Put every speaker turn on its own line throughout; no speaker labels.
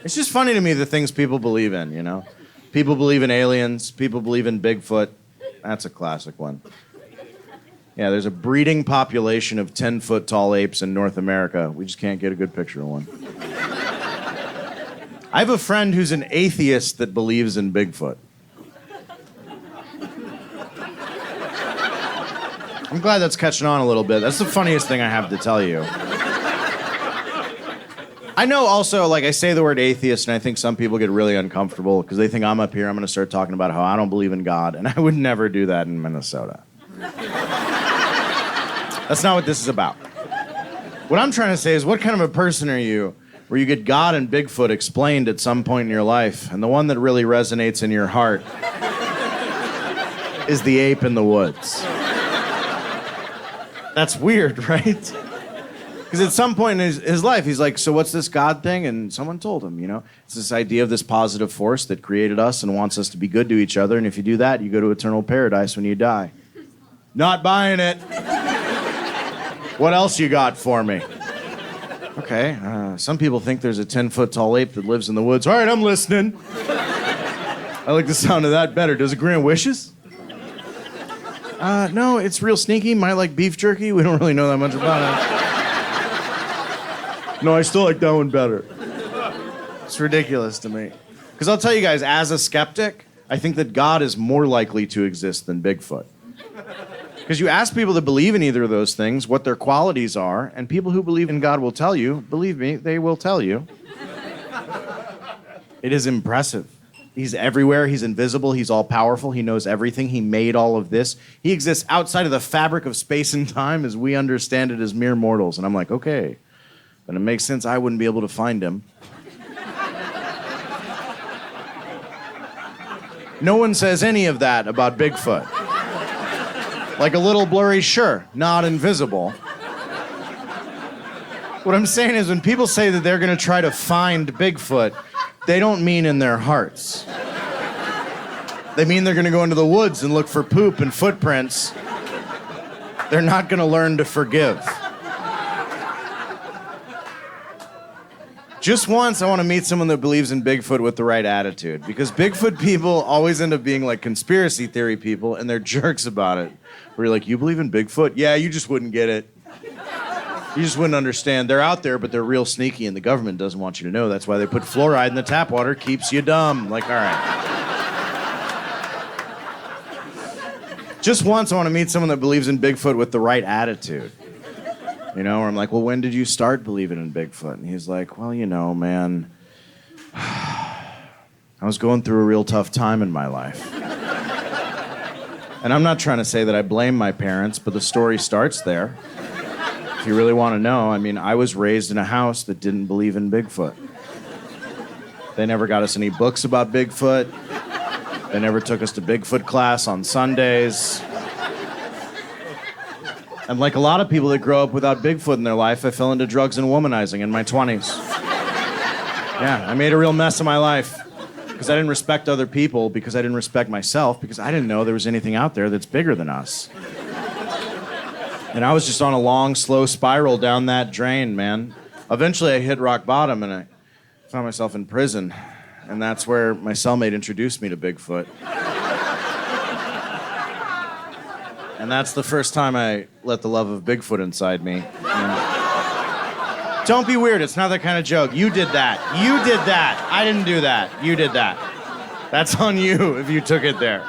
It's just funny to me the things people believe in, you know? People believe in aliens. People believe in Bigfoot. That's a classic one. Yeah, there's a breeding population of 10-foot tall apes in North America. We just can't get a good picture of one. I have a friend who's an atheist that believes in Bigfoot. I'm glad that's catching on a little bit. That's the funniest thing I have to tell you. I know also, like, I say the word atheist, and I think some people get really uncomfortable because they think I'm up here, I'm going to start talking about how I don't believe in God, and I would never do that in Minnesota. That's not what this is about. What I'm trying to say is, what kind of a person are you where you get God and Bigfoot explained at some point in your life, and the one that really resonates in your heart is the ape in the woods? That's weird, right? Because at some point in his life, he's like, so what's this God thing? And someone told him, you know, it's this idea of this positive force that created us and wants us to be good to each other, and if you do that, you go to eternal paradise when you die. Not buying it. What else you got for me? Okay, some people think there's a 10-foot tall ape that lives in the woods. All right, I'm listening. I like the sound of that better. Does it grant wishes? No, it's real sneaky. Might like beef jerky. We don't really know that much about it. No, I still like that one better. It's ridiculous to me. Because I'll tell you guys, as a skeptic, I think that God is more likely to exist than Bigfoot. Because you ask people that believe in either of those things what their qualities are, and people who believe in God will tell you, believe me, they will tell you. It is impressive. He's everywhere, he's invisible, he's all-powerful, he knows everything, he made all of this. He exists outside of the fabric of space and time as we understand it as mere mortals. And I'm like, okay, then it makes sense I wouldn't be able to find him. No one says any of that about Bigfoot. Like a little blurry, sure, not invisible. What I'm saying is when people say that they're going to try to find Bigfoot, they don't mean in their hearts. They mean they're going to go into the woods and look for poop and footprints. They're not going to learn to forgive. Just once, I want to meet someone that believes in Bigfoot with the right attitude. Because Bigfoot people always end up being like conspiracy theory people, and they're jerks about it. Where you're like, you believe in Bigfoot? Yeah, you just wouldn't get it. You just wouldn't understand. They're out there, but they're real sneaky, and the government doesn't want you to know. That's why they put fluoride in the tap water. Keeps you dumb. Like, all right. Just once, I want to meet someone that believes in Bigfoot with the right attitude. You know, where I'm like, well, when did you start believing in Bigfoot? And he's like, well, you know, man, I was going through a real tough time in my life. And I'm not trying to say that I blame my parents, but the story starts there. If you really want to know, I mean, I was raised in a house that didn't believe in Bigfoot. They never got us any books about Bigfoot. They never took us to Bigfoot class on Sundays. And like a lot of people that grow up without Bigfoot in their life, I fell into drugs and womanizing in my 20s. Yeah, I made a real mess of my life. Because I didn't respect other people, because I didn't respect myself, because I didn't know there was anything out there that's bigger than us. And I was just on a long, slow spiral down that drain, man. Eventually I hit rock bottom and I found myself in prison. And that's where my cellmate introduced me to Bigfoot. And that's the first time I let the love of Bigfoot inside me. Don't be weird, it's not that kind of joke. You did that. You did that. I didn't do that. You did that. That's on you if you took it there.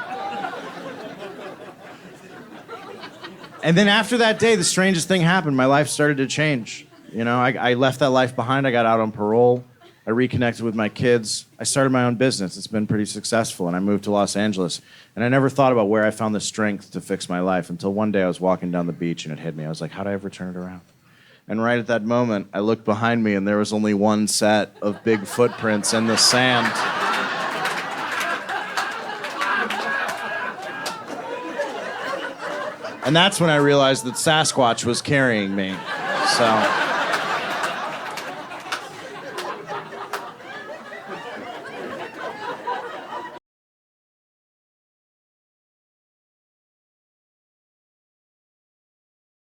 And then after that day, the strangest thing happened. My life started to change. You know, I left that life behind. I got out on parole. I reconnected with my kids. I started my own business. It's been pretty successful, and I moved to Los Angeles. And I never thought about where I found the strength to fix my life until one day I was walking down the beach and it hit me. I was like, how'd I ever turn it around? And right at that moment, I looked behind me and there was only one set of big footprints in the sand. And that's when I realized that Sasquatch was carrying me. So...